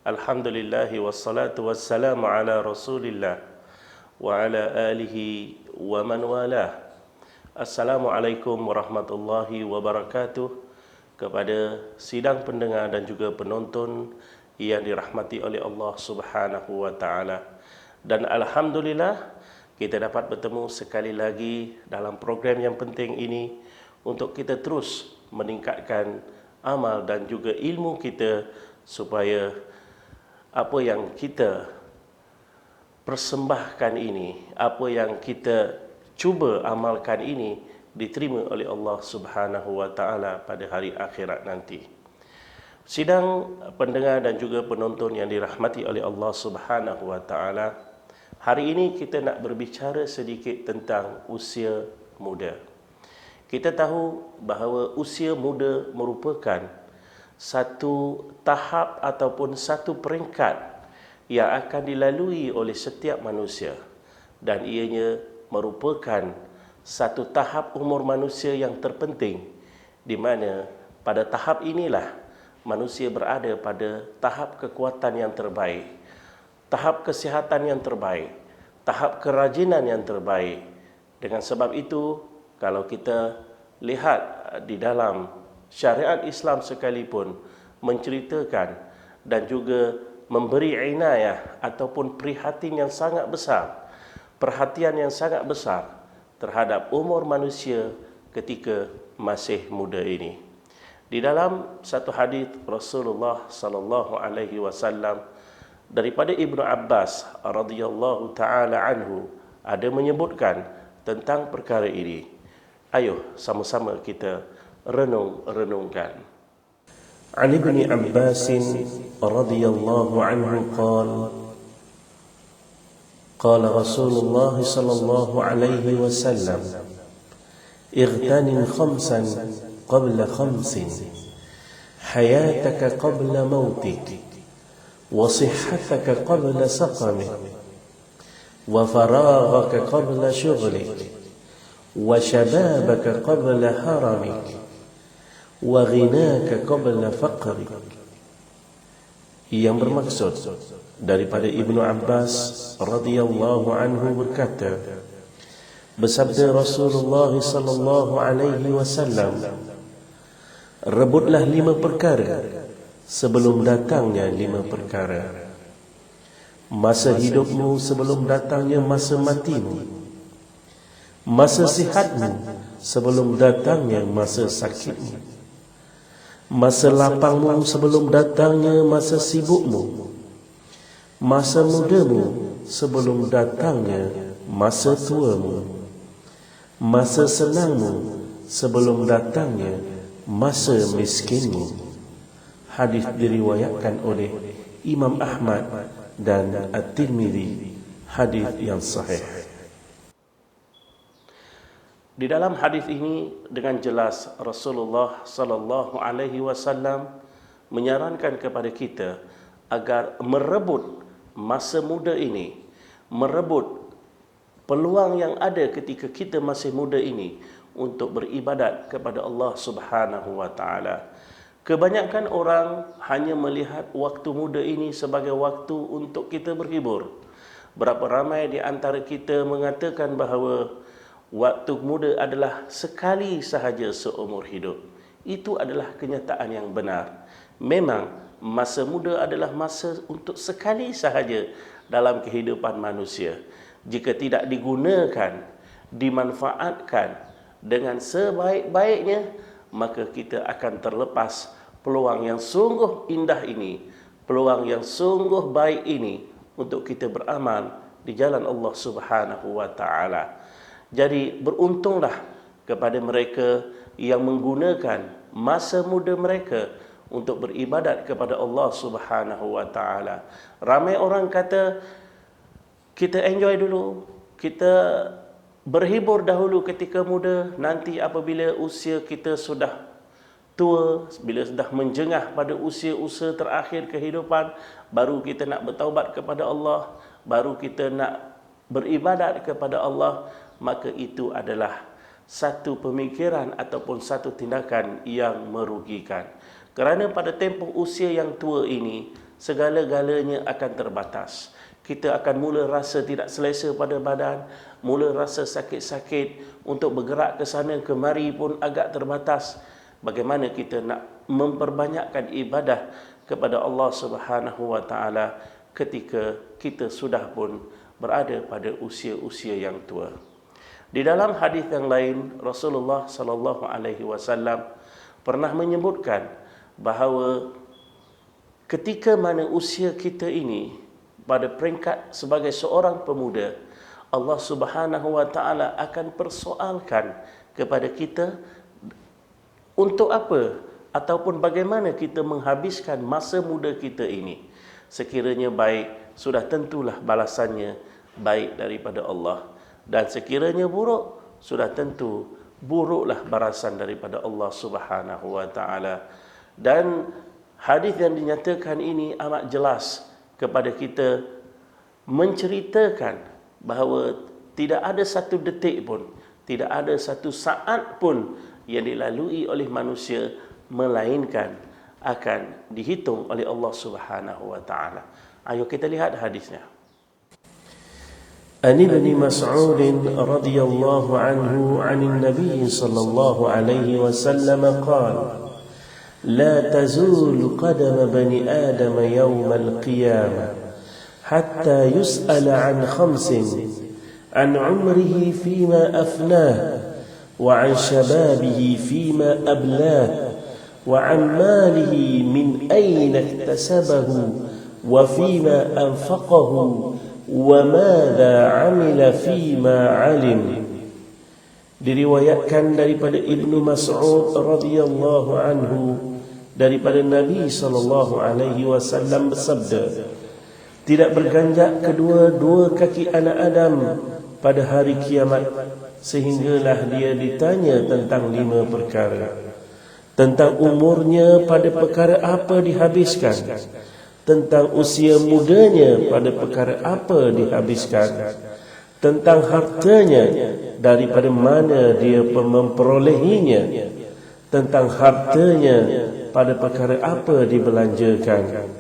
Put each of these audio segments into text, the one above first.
Alhamdulillah wassalatu wassalamu ala Rasulillah wa ala alihi wa man walah. Assalamualaikum warahmatullahi wabarakatuh. Kepada sidang pendengar dan juga penonton yang dirahmati oleh Allah Subhanahu wa taala. Dan alhamdulillah kita dapat bertemu sekali lagi dalam program yang penting ini untuk kita terus meningkatkan amal dan juga ilmu kita supaya apa yang kita persembahkan ini, apa yang kita cuba amalkan ini diterima oleh Allah Subhanahu wa taala pada hari akhirat nanti. Sidang pendengar dan juga penonton yang dirahmati oleh Allah Subhanahu wa taala, hari ini kita nak berbicara sedikit tentang usia muda. Kita tahu bahawa usia muda merupakan satu tahap ataupun satu peringkat yang akan dilalui oleh setiap manusia, dan ianya merupakan satu tahap umur manusia yang terpenting, di mana pada tahap inilah manusia berada pada tahap kekuatan yang terbaik, tahap kesihatan yang terbaik, tahap kerajinan yang terbaik. Dengan sebab itu, kalau kita lihat di dalam syariat Islam sekalipun menceritakan dan juga memberi inayah ataupun prihatin yang sangat besar, perhatian yang sangat besar terhadap umur manusia ketika masih muda ini. Di dalam satu hadis Rasulullah sallallahu alaihi wasallam daripada Ibnu Abbas radhiyallahu taala anhu ada menyebutkan tentang perkara ini. Ayo sama-sama kita renungkan. An Ibni Abbas radhiyallahu anhu qala Rasulullah sallallahu alaihi wasallam اغتنم خمسا قبل خمس حياتك قبل موتك وصحتك قبل سقمك وفراغك قبل شغلك وشبابك قبل هرمك وغناك قبل فقرك. Yang bermaksud daripada Ibnu Abbas radhiyallahu anhu berkata, bersabda Rasulullah sallallahu alaihi wasallam, rebutlah 5 perkara sebelum datangnya 5 perkara. Masa hidupmu sebelum datangnya masa matimu, masa sihatmu sebelum datangnya masa sakitmu, masa lapangmu sebelum datangnya masa sibukmu, masa mudamu sebelum datangnya masa tuamu, masa senangmu sebelum datangnya masa miskinmu. Hadis diriwayatkan oleh Imam Ahmad dan At-Tirmidzi, hadis yang sahih. Di dalam hadis ini dengan jelas Rasulullah sallallahu alaihi wasallam menyarankan kepada kita agar merebut masa muda ini, merebut peluang yang ada ketika kita masih muda ini untuk beribadat kepada Allah Subhanahu wa taala. Kebanyakan orang hanya melihat waktu muda ini sebagai waktu untuk kita berhibur. Berapa ramai di antara kita mengatakan bahawa waktu muda adalah sekali sahaja seumur hidup. Itu adalah kenyataan yang benar. Memang masa muda adalah masa untuk sekali sahaja dalam kehidupan manusia. Jika tidak digunakan, dimanfaatkan dengan sebaik-baiknya, maka kita akan terlepas peluang yang sungguh indah ini, peluang yang sungguh baik ini untuk kita beramal di jalan Allah Subhanahu wa taala. Jadi beruntunglah kepada mereka yang menggunakan masa muda mereka untuk beribadat kepada Allah Subhanahu wa taala. Ramai orang kata kita enjoy dulu, kita berhibur dahulu ketika muda, nanti apabila usia kita sudah tua, bila sudah menjengah pada usia-usia terakhir kehidupan, baru kita nak bertaubat kepada Allah, baru kita nak beribadat kepada Allah. Maka itu adalah satu pemikiran ataupun satu tindakan yang merugikan. Kerana pada tempoh usia yang tua ini, segala-galanya akan terbatas. Kita akan mula rasa tidak selesa pada badan, mula rasa sakit-sakit, untuk bergerak ke sana kemari pun agak terbatas. Bagaimana kita nak memperbanyakkan ibadah kepada Allah Subhanahu wa taala ketika kita sudah pun berada pada usia-usia yang tua. Di dalam hadis yang lain, Rasulullah sallallahu alaihi wasallam pernah menyebutkan bahawa ketika mana usia kita ini pada peringkat sebagai seorang pemuda, Allah Subhanahu wa taala akan persoalkan kepada kita untuk apa ataupun bagaimana kita menghabiskan masa muda kita ini. Sekiranya baik, sudah tentulah balasannya baik daripada Allah, dan sekiranya buruk, sudah tentu buruklah balasan daripada Allah Subhanahu wa taala. Dan hadis yang dinyatakan ini amat jelas kepada kita, menceritakan bahawa tidak ada satu detik pun, tidak ada satu saat pun yang dilalui oleh manusia melainkan akan dihitung oleh Allah Subhanahu wa taala. Ayo kita lihat hadisnya. An Ibn Mas'ud radhiyallahu anhu 'anil Nabi sallallahu alaihi wasallam qala: لا تزول قدم بني آدم يوم القيامة حتى يسأل عن 5: عن عمره فيما أفناه، وعن شبابه فيما أبلاه، وعن ماله من أين اكتسبه، وفيما أنفقه، وماذا عمل فيما علم. Diriwayatkan daripada Ibnu Mas'ud radhiyallahu anhu daripada Nabi sallallahu alaihi wasallam bersabda, tidak berganjak kedua-dua kaki anak Adam pada hari kiamat sehinggalah dia ditanya tentang 5 perkara. Tentang umurnya pada perkara apa dihabiskan, tentang usia mudanya pada perkara apa dihabiskan, tentang hartanya daripada mana dia memperolehinya, tentang hartanya pada perkara apa dibelanjakan,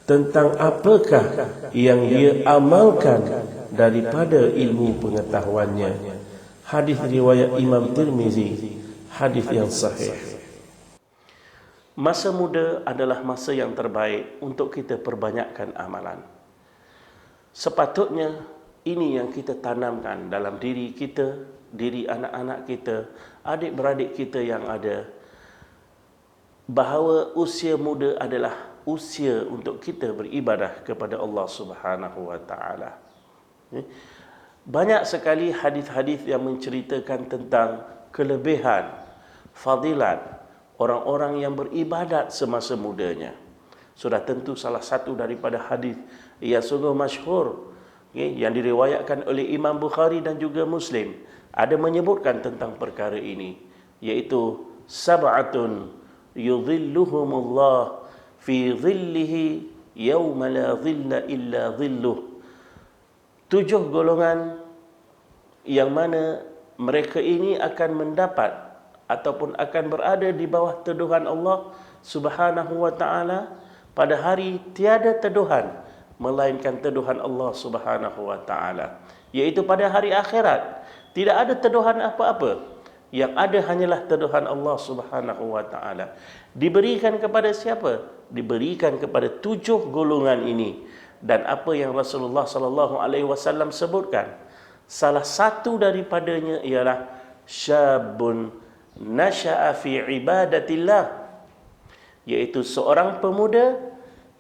tentang apakah yang dia amalkan daripada ilmu pengetahuannya. Hadis riwayat Imam Tirmizi, hadis yang sahih. Masa muda adalah masa yang terbaik untuk kita perbanyakkan amalan. Sepatutnya ini yang kita tanamkan dalam diri kita, diri anak-anak kita, adik-beradik kita yang ada, bahawa usia muda adalah usia untuk kita beribadah kepada Allah Subhanahu wa taala. Banyak sekali hadis-hadis yang menceritakan tentang kelebihan, fadilat orang-orang yang beribadat semasa mudanya. Sudah tentu salah satu daripada hadis yang sungguh masyhur yang diriwayatkan oleh Imam Bukhari dan juga Muslim ada menyebutkan tentang perkara ini, iaitu sab'atun yudhilluhumullah fi dhillihi yawma la dhilla illa dhilluh. 7 golongan yang mana mereka ini akan mendapat ataupun akan berada di bawah teduhan Allah Subhanahu wa taala pada hari tiada teduhan melainkan teduhan Allah Subhanahu wa taala, iaitu pada hari akhirat tidak ada teduhan apa-apa, yang ada hanyalah teduhan Allah Subhanahu wa taala. Diberikan kepada siapa? Diberikan kepada 7 golongan ini. Dan apa yang Rasulullah sallallahu alaihi wasallam sebutkan, salah satu daripadanya ialah syabun nasha'a fi ibadatillah, iaitu seorang pemuda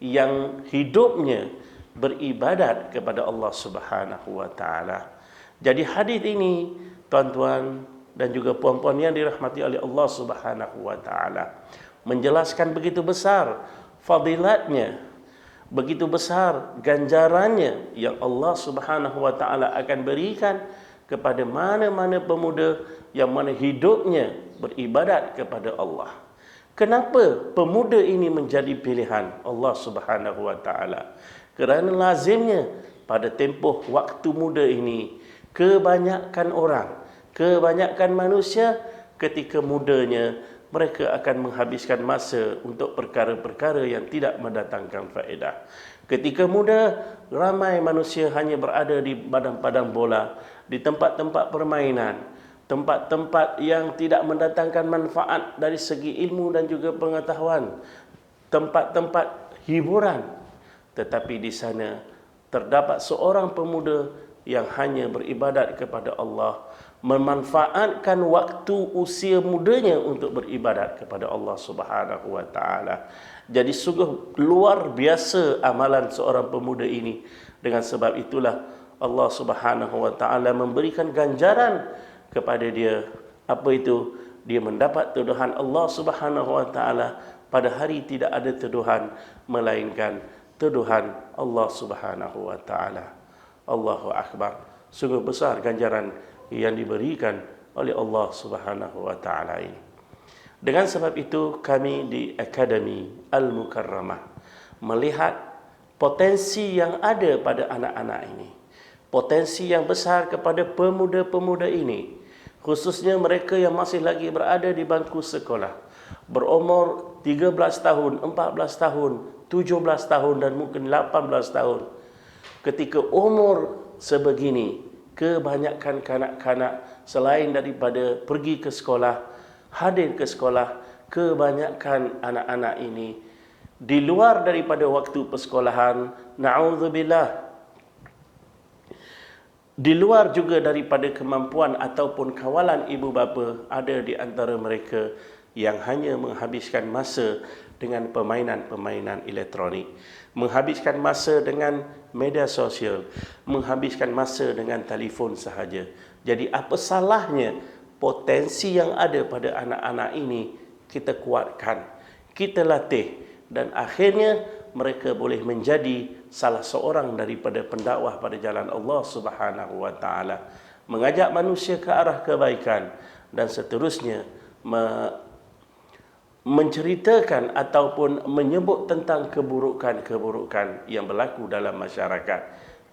yang hidupnya beribadat kepada Allah Subhanahu wa taala. Jadi hadis ini, tuan-tuan dan juga puan-puan yang dirahmati oleh Allah Subhanahu wa taala, menjelaskan begitu besar fadilatnya, begitu besar ganjarannya yang Allah Subhanahu wa taala akan berikan kepada mana-mana pemuda yang mana hidupnya beribadat kepada Allah. Kenapa pemuda ini menjadi pilihan Allah Subhanahu wa taala? Kerana lazimnya pada tempoh waktu muda ini, kebanyakan orang, kebanyakan manusia ketika mudanya mereka akan menghabiskan masa untuk perkara-perkara yang tidak mendatangkan faedah. Ketika muda, ramai manusia hanya berada di padang-padang bola, di tempat-tempat permainan, tempat-tempat yang tidak mendatangkan manfaat dari segi ilmu dan juga pengetahuan, tempat-tempat hiburan. Tetapi di sana terdapat seorang pemuda yang hanya beribadat kepada Allah, memanfaatkan waktu usia mudanya untuk beribadat kepada Allah Subhanahu wa taala. Jadi sungguh luar biasa amalan seorang pemuda ini. Dengan sebab itulah Allah Subhanahu wa taala memberikan ganjaran kepada dia. Apa itu? Dia mendapat tuduhan Allah Subhanahu wa taala. Pada hari tidak ada tuduhan melainkan tuduhan Allah Subhanahu wa taala. Allahu akbar. Sungguh besar ganjaran yang diberikan oleh Allah Subhanahu wa taala ini. Dengan sebab itu kami di Akademi Al-Mukarramah melihat potensi yang ada pada anak-anak ini. Potensi yang besar kepada pemuda-pemuda ini, khususnya mereka yang masih lagi berada di bangku sekolah, berumur 13 tahun, 14 tahun, 17 tahun dan mungkin 18 tahun. Ketika umur sebegini, kebanyakan kanak-kanak selain daripada pergi ke sekolah, hadir ke sekolah, kebanyakan anak-anak ini di luar daripada waktu persekolahan, na'udzubillah, di luar juga daripada kemampuan ataupun kawalan ibu bapa, ada di antara mereka yang hanya menghabiskan masa dengan permainan-permainan elektronik, menghabiskan masa dengan media sosial, menghabiskan masa dengan telefon sahaja. Jadi apa salahnya potensi yang ada pada anak-anak ini kita kuatkan, kita latih, dan akhirnya mereka boleh menjadi salah seorang daripada pendakwah pada jalan Allah Subhanahu wa taala, mengajak manusia ke arah kebaikan dan seterusnya menceritakan ataupun menyebut tentang keburukan-keburukan yang berlaku dalam masyarakat.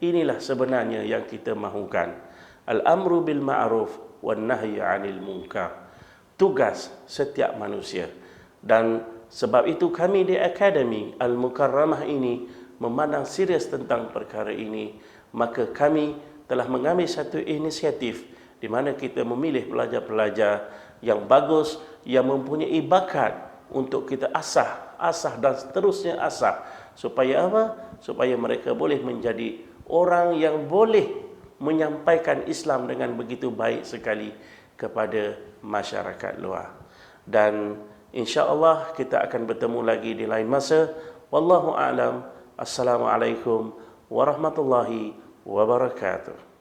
Inilah sebenarnya yang kita mahukan. Al-amru bil ma'ruf wan nahyi 'anil munkar. Tugas setiap manusia. Dan sebab itu kami di Akademi Al-Mukarramah ini memandang serius tentang perkara ini. Maka kami telah mengambil satu inisiatif di mana kita memilih pelajar-pelajar yang bagus, yang mempunyai bakat untuk kita asah dan seterusnya asah. Supaya apa? Supaya mereka boleh menjadi orang yang boleh menyampaikan Islam dengan begitu baik sekali kepada masyarakat luar. Dan insya-Allah kita akan bertemu lagi di lain masa. Wallahu a'lam. Assalamualaikum warahmatullahi wabarakatuh.